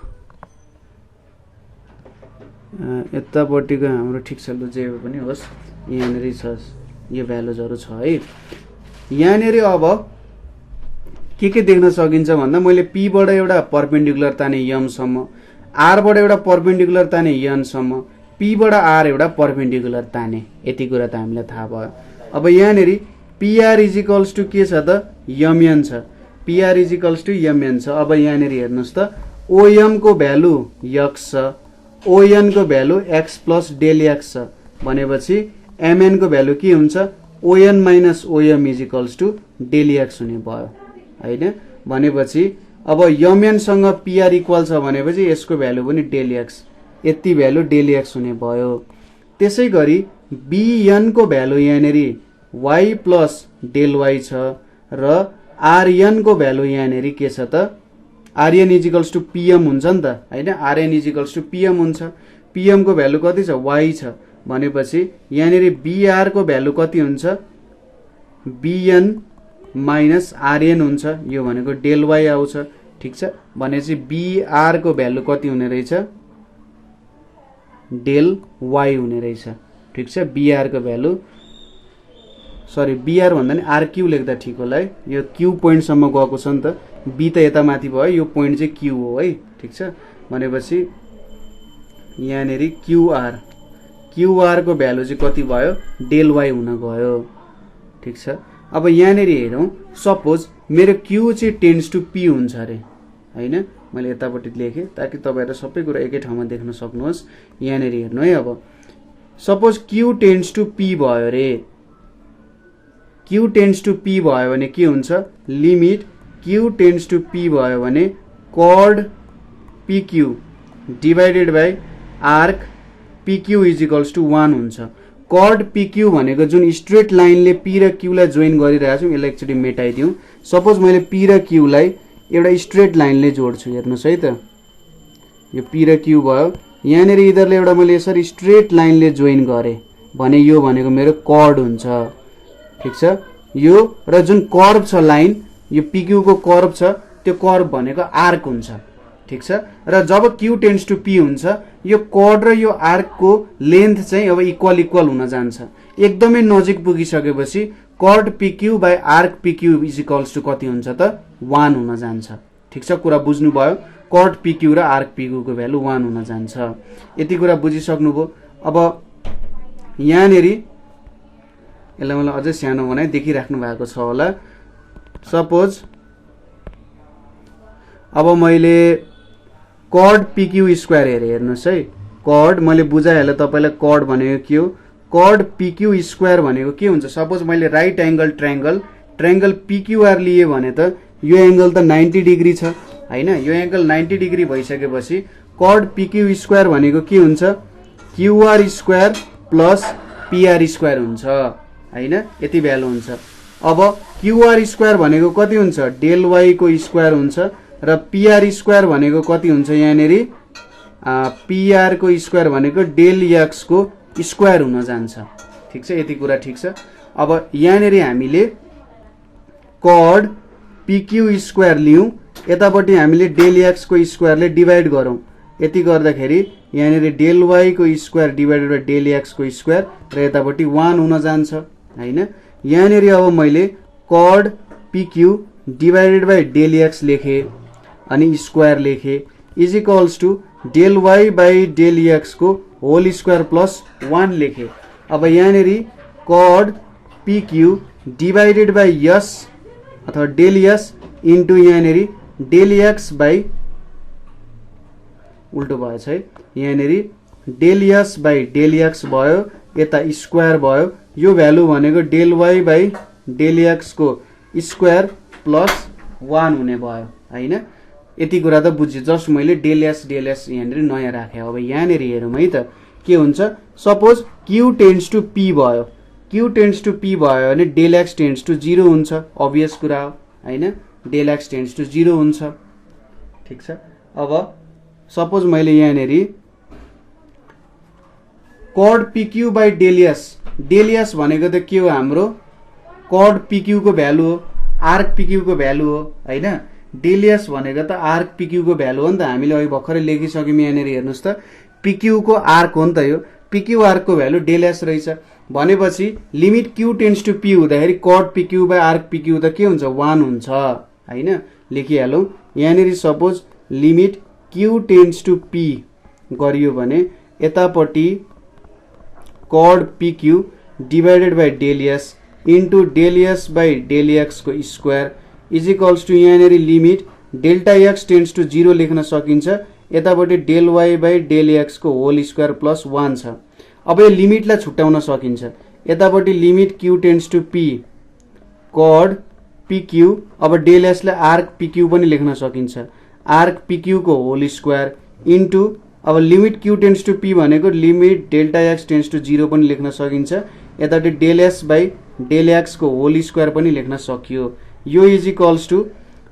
यतापट्टिको हाम्रो ठीक छ, लु जे पनि होस्, यहाँनेरि छ यो भ्यालुजहरु छ है। यहाँनेरि अब के देख्न सकिन्छ भन्दा मैले p बाट एउटा परपेन्डिकुलर ताने m सम्म, आर बाट एउटा परपेन्डिकुलर ताने यन सम्म, पी बाट आर एउटा परपेन्डिकुलर ताने, यति कुरा त हामीलाई थाहा भयो। अब यहाँनेरि पीआर इज इक्वल्स टु के छ त यमएन छ, PR is equals to MN छ। अब यहाँनेरि हेर्नुस् त ओएम को भ्यालु एक्स छ, ओएन को value x plus del x छ भनेपछि एमएन को भ्यालु के हुन्छ ON minus OM is equals to del x हुने भयो हैन। भनेपछि अब यमएन सँग पीआर इक्वल छ भनेपछि यसको भ्यालु पनि डेल एक्स, यति भ्यालु डेल एक्स हुने भयो। त्यसै गरी बीएन को भ्यालु यहाँनेरि वाई प्लस डेल वाई छ र आरएन को भ्यालु यहाँनेरि के छ त RN is equals to PM हुन्छ नि त हैन, RN is equals to PM हुन्छ। पीएम को भ्यालु कति छ वाई छ भनेपछि यहाँनेरि बीआर को भ्यालु कति हुन्छ बीएन माइनस आरएन हुन्छ, यो भनेको डेल वाई आउँछ ठीक छ। भनेपछि बीआर को भ्यालु कति हुने रहेछ डेल वाई हुने रहेछ ठीक छ। बीआर को भ्यालु सरी बीआर भन्दा नि आर क्यू लेख्दा ठिक होला है, यो क्यू पोइन्ट सम्म गएको छ नि त, बी त यता माथि भयो, यो पोइन्ट चाहिँ क्यू हो है ठीक छ। भनेपछि यहाँनेरि क्यूआर, क्यूआर को भ्यालु चाहिँ कति भयो डेल वाई हुन गयो ठीक छ। अब यहाँनेरि हेरौँ सपोज मेरो क्यू चाहिँ टेन्स टु पी हुन्छ अरे हैन, मैले यतापट्टि लेखेँ ताकि तपाईहरु सबै कुरा एकै ठाउँमा देख्न सक्नुहोस्। यहाँनेरि हेर्नु है, अब suppose Q tends to P भयो रे, क्यू टेन्स टु पी भयो भने के हुन्छ limit Q tends to P भयो भने कॉड PQ divided by arc PQ is equals to 1 हुन्छ। कॉड पीक्यू भनेको जुन स्ट्रेट लाइनले पी र क्यू लाई जोइन गरिरहेको छु, यसलाई एकचोटि मेटाइदिउँ। सपोज मैले पी र क्यू लाई एउटा स्ट्रेट लाइनले जोड्छु, हेर्नुस् है त, यो पी र क्यू भयो, यहाँनेर इधरले एउटा मैले यसरी स्ट्रेट लाइनले जोइन गरे भने यो भनेको मेरो कॉर्ड हुन्छ ठीक छ। यो र जुन कर्व छ लाइन, यो पीक्यू को कर्व छ, त्यो कर्व भनेको आर्क हुन्छ ठीक छ। र जब क्यू टेन्स टु पी हुन्छ यो कॉर्ड र यो आर्क को लेन्थ चाहिँ अब इक्वल इक्वल हुन जान्छ। एकदमै नजिक पुगिसकेपछि chord PQ by arc PQ is equals to कति हुन्छ त 1 हुन जान्छ ठीक छ। कुरा बुझ्नुभयो, कॉर्ड पीक्यू र आर्क पीक्यू को भ्यालु 1 हुन जान्छ, यति कुरा बुझिसक्नुभयो। अब यहाँनेरि यसलाई मलाई अझै सानो बनाइ देखिराख्नु भएको छ होला। सपोज अब मैले कॉर्ड पीक्यू स्क्वायर हेर्नुस् है, कॉर्ड मैले बुझाइहालेँ तपाईलाई, कॉर्ड भनेको के हो, कॉर्ड पीक्यू स्क्वायर भनेको के हुन्छ। सपोज मैले राइट एंगल ट्रायंगल पीक्यूआर लिए भने त यो एंगल त 90 डिग्री छ हैन, यो एंगल 90 डिग्री भइसकेपछि कॉर्ड पीक्यू स्क्वायर भनेको के हुन्छ QR square plus PR square हुन्छ हैन, यति भ्यालु हुन्छ। अब क्यूआर स्क्वायर भनेको कति हुन्छ डेल वाई को स्क्वायर हुन्छ र पीआर स्क्वायर भनेको कति हुन्छ यहाँनेरि पीआर को स्क्वायर भनेको डेल एक्स को स्क्वायर हुन जान्छ ठीक छ, यति कुरा ठीक छ। अब यहाँनेरि हामीले कॉर्ड पीक्यू स्क्वायर लियौं, यतापट्टि हामीले डेल एक्स को स्क्वायरले डिवाइड गरौँ, यति गर्दाखेरि यहाँनेरि डेल वाई को square divided by del x को स्क्वायर र यतापट्टि 1 हुन जान्छ हैन। यहाँनेरि अब मैले chord PQ divided by del x लेखे अनि स्क्वायर लेखे is equals to del y by del x को होल स्क्वायर प्लस 1 लेखे। अब यहाँनेरि chord PQ divided by s अथवा डेल एस इन्टु यहाँनेरि डेल एक्स बाई उल्टो भएछ है, यहाँनेरि del S by del x भयो, यता स्क्वायर भयो, यो भ्यालु भनेको del y by del x को स्क्वायर प्लस 1 हुने भयो हैन। यति कुरा त बुझ्यो, जस्ट मैले डेल एस यहाँनेरि नयाँ राखेँ। अब यहाँनेरि हेरौँ है त के हुन्छ। Suppose Q tends to P भयो, क्यू टेन्स टु पी भयो भने डेल एक्स टेन्स टु 0 हुन्छ, अभियस कुरा हो हैन, डेल एक्स टेन्स टु 0 हुन्छ ठीक छ। अब सपोज मैले यहाँनेरि chord PQ by del s भनेको त के हो हाम्रो कॉर्ड पीक्यू को भ्यालु हो, आर्क पीक्यू को भ्यालु हो हैन। डेल एस भनेको त आर्क पीक्यू को भ्यालु हो नि त, हामीले अहिले भर्खरै लेखिसक्यौँ। यहाँनेरि हेर्नुस् त पीक्यू को आर्क हो नि त, यो पीक्यू आर्क को भ्यालु डेल एस रहेछ भनेपछि limit Q tends to P हुँदाखेरि chord PQ by arc PQ त के हुन्छ 1 हुन्छ हैन, लेखिहालौँ। यहाँनेरि suppose limit Q tends to P गरियो भने यतापट्टि कड PQ divided by del S into del S by del x को स्क्वायर इज इक्वल्स टु यहाँनिर limit delta x tends to 0 लेख्न सकिन्छ। यतापट्टि del y by del x को होल स्क्वायर प्लस 1 छ। अब यो लिमिटलाई छुट्याउन सकिन्छ। यतापट्टि limit Q tends to p कड पिक्यू, अब डेल एसलाई आर्क पिक्यू पनि लेख्न सकिन्छ, आर्क पिक्यू को होल स्क्वायर इन्टु अब limit Q tends to p भनेको limit delta x tends to 0 पनि लेख्न सकिन्छ। यतापट्टि del S by del x को होल स्क्वायर पनि लेख्न सकियो। यो इज इक्वल्स टु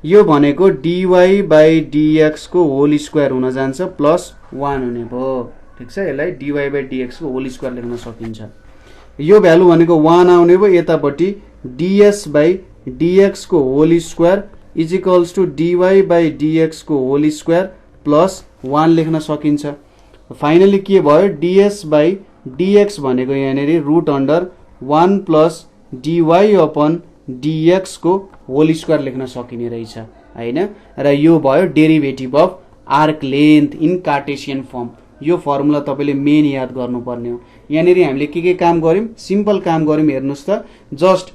यो भनेको dy बाई dx को होल स्क्वायर हुन जान्छ प्लस 1 हुने भयो। ठिक छ, यसलाई dy बाई dx को होल स्क्वायर लेख्न सकिन्छ। यो भ्यालु भनेको 1 आउने भयो। यतापट्टि ds बाई dx को whole square is equals to dy by dx को होल स्क्वायर प्लस 1 लेख्न सकिन्छ। फाइनली के भयो ds बाई dx भनेको यहाँनिर root under 1 plus dy upon dx को होल स्क्वायर लेख्न सकिने रहेछ हैन। र यो भयो derivative of arc length in Cartesian form. यो फर्मुला तपाईले मेन याद गर्नुपर्ने हो। यहाँनिर हामीले के काम गर्यौं, सिम्पल काम गर्यौं। हेर्नुस् त जस्ट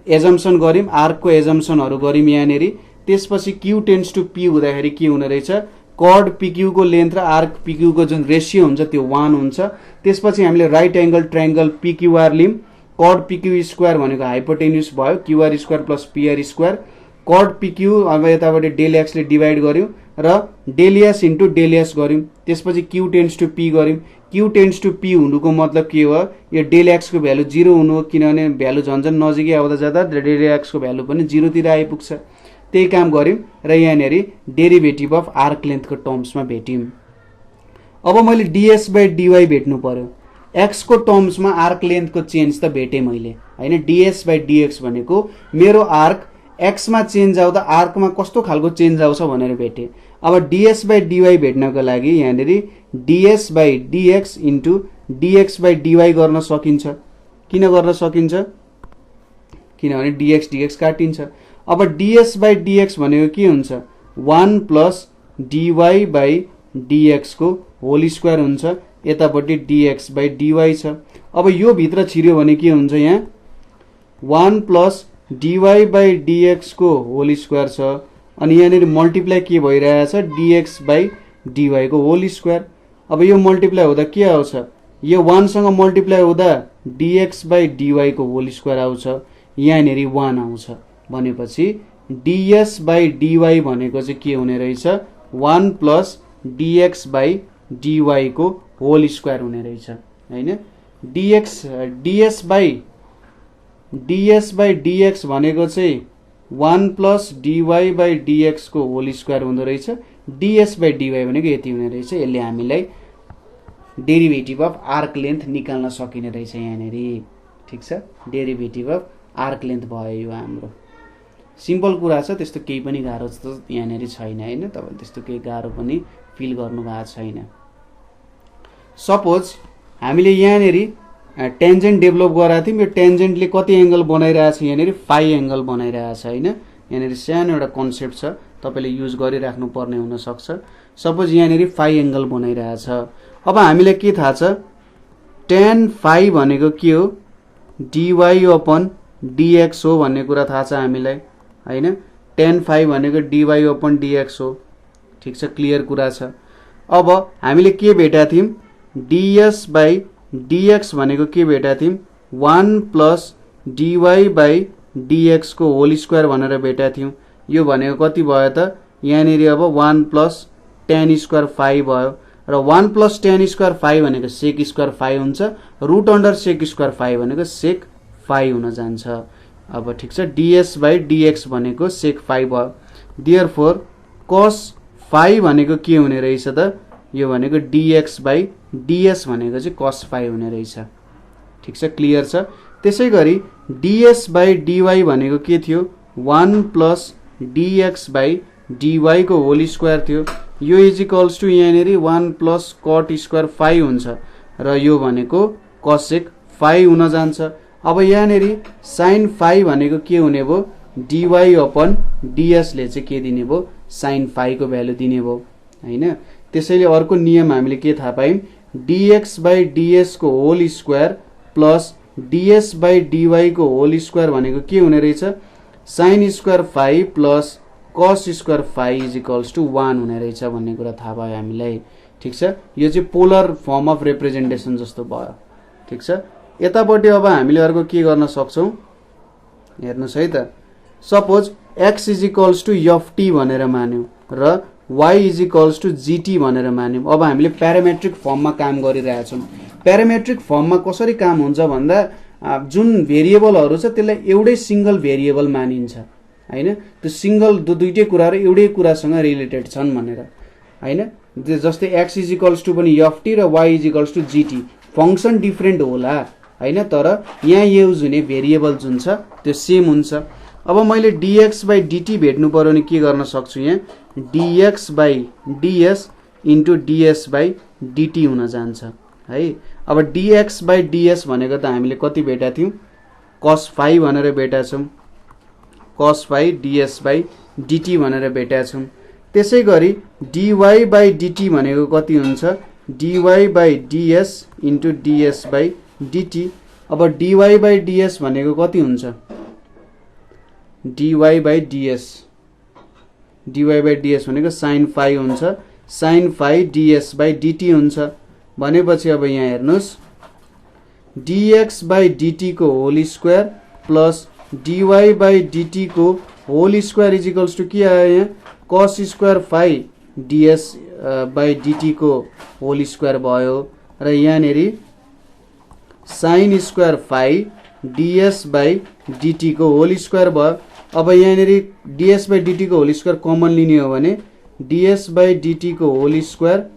एजम्पसन गर्यौं, आर्क को एजम्पसनहरु गर्यौं यहाँनिर। त्यसपछि क्यू टेन्ड्स टु पी हुँदाखेरि के हुने रहेछ, कड पिक्यू को लेन्थ र आर्क पिक्यू को जुन रेशियो हुन्छ त्यो 1 हुन्छ। त्यसपछि हामीले राइट एंगल ट्रायंगल पीक्यूआर लियौं। कड पिक्यू स्क्वायर भनेको हाइपोटेन्युस भयो QR square plus PR square. कड पिक्यू अब यताबाट डेल एक्स ले डिवाइड गर्यौं र del S into del s गर्यौं। त्यसपछि क्यू टेन्ड्स टु पी गर्यौं। क्यू टेन्ड्स टु पी हुनुको मतलब के हो, यो डेल एक्स को भ्यालु 0 हुनु हो, किनभने भ्यालु झन्झन नजिकै आउँदा जाँदा डेल एक्स को भ्यालु पनि 0 तिर आइपुग्छ। त्यही काम गर्यौं र यहाँनिर डेरिभेटिभ अफ आर्क लेन्थ को टर्म्समा भेट्यौं। अब मैले ds बाई dy भेट्नु पर्यो। x को टर्म्समा आर्क लेन्थ को चेन्ज त भेटे मैले हैन। ds बाई dx भनेको मेरो आर्क x मा चेन्ज आउँदा आर्क मा कस्तो खालको चेन्ज आउँछ भनेर भेटे। अब ds बाई dy भेट्नको लागि यहाँनिर ds by dx into dx by dy गर्न सकिन्छ। किन गर्न सकिन्छ, किनभने dx dx काटिन्छ। अब ds बाई dx भनेको के हुन्छ, 1 प्लस dy बाई dx को होल स्क्वायर हुन्छ। यतापट्टि dx बाई dy छ। अब यो भित्र छिर्यो भने के हुन्छ, यहाँ 1 प्लस dy बाई dx को होल स्क्वायर छ। अनि यहाँनिर मल्टिप्लाई के भइरहेछ, dx बाई dy को होल स्क्वायर। अब यो मल्टिप्लाई हुँदा के आउँछ, यो 1 सँग मल्टिप्लाई हुँदा dx बाई dy को होल स्क्वायर आउँछ। यहाँनिर 1 आउँछ भनेपछि ds बाई dy भनेको चाहिँ के हुने रहेछ, 1 प्लस dx बाई dy को होल स्क्वायर हुने रहेछ हैन। ds बाई dx भनेको चाहिँ 1 प्लस dy बाई dx को होल स्क्वायर हुँदो रहेछ। ds बाई dy भनेको यति हुने रहेछ। यसले हामीलाई डेरिभेटिभ अफ आर्क लेन्थ निकाल्न सकिने रहेछ यहाँनिर। ठीक छ, डेरिभेटिभ अफ आर्क लेन्थ भयो यो हाम्रो। सिम्पल कुरा छ, त्यस्तो केही पनि गाह्रो जस्तो यहाँनिर छैन हैन। तपाईले त्यस्तो केही गाह्रो पनि फिल गर्नु भएको छैन। सपोज हामीले यहाँनिर टेन्जेन्ट डेभलप गराएको थियौं। यो टेन्जेन्टले कति एंगल बनाइरहेछ, यहाँनिर फाइ एंगल बनाइरहेछ हैन। यहाँनिर सानो एउटा कन्सेप्ट छ, तपाईले युज गरिराख्नु पर्ने हुन सक्छ। सपोज यहाँनिर फाइ एंगल बनाइरहेछ। अब हामीलाई के थाहा छ, tan फाइ भनेको के हो, dy अपन dx हो भन्ने कुरा थाहा छ हामीलाई हैन। tan फाइ भनेको dy अपन dx हो। ठीक छ, क्लियर कुरा छ। अब हामीले के भेटा थियौं, ds बाई dx भनेको के भेटा थियौं, 1 प्लस dy बाई dx को होल स्क्वायर भनेर भेटा थियौं। यो भनेको कति भयो त, यहाँनिर अब 1 प्लस tan स्क्वायर फाइ भयो र 1 प्लस tan स्क्वायर फाइ भनेको सेक स्क्वायर फाइ हुन्छ। Root under sec square phi भनेको सेक फाइ हुन जान्छ। अब ठीक छ, ds बाई dx भनेको सेक फाइ भयो। देयरफोर cos फाइ भनेको के हुने रहेछ त, यो भनेको dx बाई ds भनेको चाहिँ cos फाइ हुने रहेछ। ठीक छ, क्लियर छ। त्यसैगरी ds बाई dy भनेको के थियो, 1 प्लस dx बाई dy को होल स्क्वायर थियो। यो इज इक्वल्स टु यहाँनिर 1 प्लस cot स्क्वायर फाइ हुन्छ र यो भनेको cosec फाइ हुन जान्छ। अब यहाँनिर sin फाइ भनेको के हुने भयो, dy अपन ds ले चाहिँ के दिने भयो, sin फाइ को भ्यालु दिने भयो। हैन। त्यसैले अर्को नियम हामीले के थाहा पायौं, dx/ds को होल स्क्वायर प्लस ds/dy को होल स्क्वायर भनेको के हुने रहेछ, sin square phi plus cos square phi is equals to 1 हुने रहेछ भन्ने कुरा थाहा भयो हामीलाई। ठीक छ, यो चाहिँ पोलर फर्म अफ रिप्रेजेन्टेसन जस्तो भयो। ठीक छ, यतापट्टि अब हामीले अर्को के गर्न सक्छौं हेर्नुस् है त। Suppose x is equals to ft भनेर मान्यौं र y is equals to gt भनेर मान्यौं। अब हामीले प्यारामेट्रिक फर्ममा काम गरिरहेछौं। प्यारामेट्रिक फर्ममा कसरी काम हुन्छ भन्दा जुन भेरिएबलहरु छ त्यसलाई एउटै सिंगल भेरिएबल मानिन्छ हैन। त्यो सिंगल दुईटै कुराहरु एउटै कुरासँग रिलेटेड छन् भनेर हैन। जस्तै x इज इक्वल्स टु पनि ft र y is equals to gt, function different होला हैन, तर यहाँ युज हुने भेरिएबल जुन छ त्यो सेम हुन्छ। अब मैले dx/dt भेट्नु पर्यो भने के गर्न सक्छु, यहाँ dx/ds इन्टु ds/dt हुन जान्छ है। अब dx/ds भनेको त हामीले कति भेटा थियौं, cos फाइ भनेर भेटा छौं, cos फाइ ds/dt भनेर भेटा छौं। त्यसैगरी dy/dt भनेको कति हुन्छ, dy/ds इन्टु ds/dt। अब dy/ds भनेको कति हुन्छ, dy/ds भनेको sin फाइ हुन्छ, sin फाइ ds/dt हुन्छ भनेपछि अब यहाँ हेर्नुस्, dx/dt को होल स्क्वायर प्लस dy/dt को whole square is equals to के आयो, यहाँ cos स्क्वायर फाइ ds/dt को होल स्क्वायर भयो र यहाँनेरि sin स्क्वायर फाइ ds/dt को होल स्क्वायर भयो। अब यहाँनेरि ds/dt को होल स्क्वायर कमन लिने हो भने ds/dt को whole square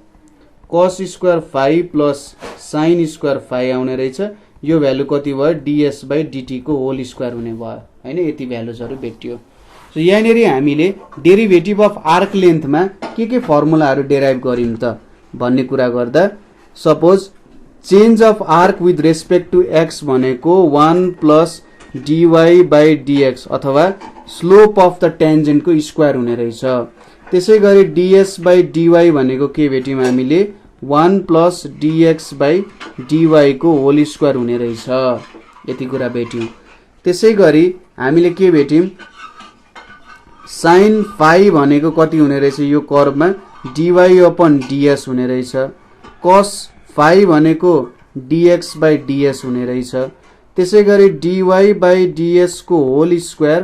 cos square phi plus sin square फाइ आउने रहेछ। यो भ्यालु कति भयो, ds/dt को होल स्क्वायर हुने भयो हैन। यति भ्यालुजहरु भेटियो। सो यहाँनेरि हामीले डेरिभेटिभ अफ आर्क लेन्थमा के फर्मुलाहरु डेराइभ गरिम त भन्ने कुरा गर्दा, suppose change of arc with respect to x भनेको 1 प्लस dy/dx अथवा स्लोप अफ द टेन्जेन्ट को स्क्वायर हुने रहेछ। त्यसैगरी ds/dy भनेको के भेट्यौं हामीले, 1 प्लस dx/dy को होल स्क्वायर हुने रहेछ, यति कुरा भेट्यौं। त्यसैगरी हामीले के भेट्यौं, sin फाइ भनेको कति हुने रहेछ, यो कर्वमा dy/ds हुने रहेछ, cos फाइ भनेको dx/ds हुने रहेछ। त्यसैगरी dy/ds को होल स्क्वायर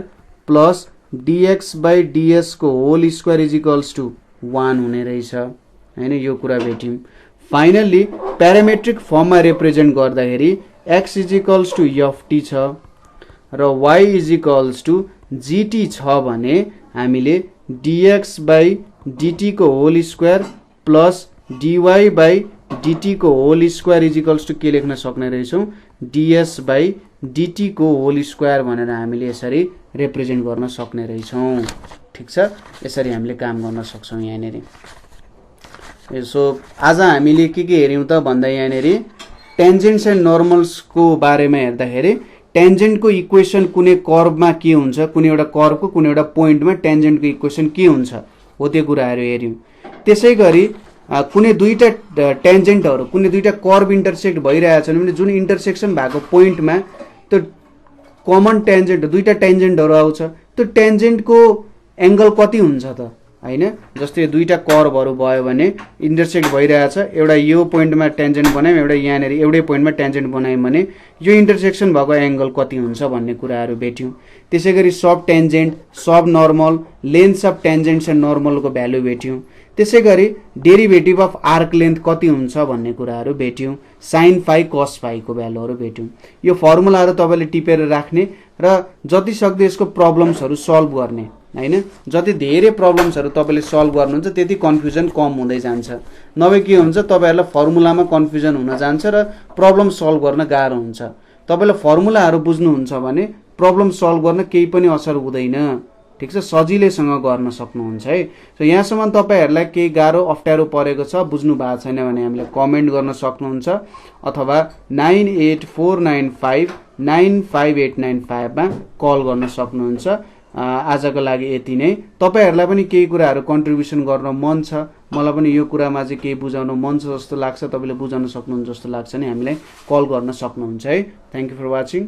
प्लस dx/ds को whole square is equals to 1 हुने रहेछ हैन। यो कुरा भेट्यौं। फाइनली प्यारामेट्रिक फर्ममा रिप्रेजेन्ट गर्दाखेरि x is equals to ft छ र y is equals to gt छ भने हामीले dx/dt को होल स्क्वायर प्लस dy/dt को whole square is equals to के लेख्न सक्ने रहेछौं, ds/dt को होल स्क्वायर भनेर हामीले यसरी रिप्रेजेन्ट गर्न सक्ने रहेछौं। ठीक छ, यसरी हामीले काम गर्न सक्छौं यहाँनेरि। सो आज हामीले के हेर्यौं त भन्दा यहाँनेरि टेन्जेन्ट्स एन्ड नर्मल्स को बारेमा हेर्दाखेरि टेन्जेन्ट को इक्वेसन कुनै कर्वमा के हुन्छ, कुनै एउटा कर्वको कुनै एउटा पोइन्टमा टेन्जेन्ट को इक्वेसन के हुन्छ हो त्यो कुराहरु हेर्यौं। त्यसैगरी कुनै दुईटा टेन्जेन्टहरु कुनै दुईटा कर्व इन्टरसेक्ट भइरहेछन् भने जुन इन्टरसेक्सन भएको पोइन्टमा त्यो कमन टेन्जेन्ट दुईटा टेन्जेन्टहरु आउँछ, त्यो टेन्जेन्टको एंगल कति हुन्छ त हैन। जस्तै दुईटा कर्वहरु भयो भने इन्टरसेक्ट भइरहेछ, एउटा यो पोइन्टमा टेन्जेन्ट बनायौं, एउटा यहाँनेरि एउटै पोइन्टमा टेन्जेन्ट बनायौं भने यो इन्टरसेक्सन भएको एंगल कति हुन्छ भन्ने कुराहरु भेट्यौं। त्यसैगरी sub tangent, sub normal, lengths of tangents and नर्मलको भ्यालु भेट्यौं। त्यसैगरी डेरिभेटिभ अफ आर्क लेन्थ कति हुन्छ भन्ने कुराहरु भेट्यौं। sin फाइ cos फाइ को भ्यालुहरु भेट्यौं। यो फर्मुलाहरु तपाईले टिपेर राख्ने र जति सक्दो यसको प्रब्लम्सहरु सल्भ गर्ने हैन। जति धेरै प्रब्लम्सहरु तपाईले सल्भ गर्नुहुन्छ त्यति कन्फ्युजन कम हुँदै जान्छ। नभए के हुन्छ, तपाईहरुलाई फर्मुलामा कन्फ्युजन हुन जान्छ र प्रब्लम सल्भ गर्न गाह्रो हुन्छ। तपाईले फर्मुलाहरु बुझ्नुहुन्छ भने प्रब्लम सल्भ गर्न केही पनि असर हुँदैन। ठीक छ, सजिलैसँग गर्न सक्नुहुन्छ है। सो यहाँसम्म तपाईहरुलाई केही गाह्रो अप्ठ्यारो परेको छ, बुझ्नु भएको छैन भने हामीले कमेन्ट गर्न सक्नुहुन्छ अथवा 9849595895 मा कल गर्न सक्नुहुन्छ। आजको लागि यति नै। तपाईहरूलाई पनि केही कुराहरू कन्ट्रिब्युसन गर्न मन छ, मलाई पनि यो कुरामा चाहिँ केही बुझाउन मन छ जस्तो लाग्छ, तपाईँले बुझाउन सक्नुहुन्छ जस्तो लाग्छ नि हामीलाई कल गर्न सक्नुहुन्छ है। Thank you for watching.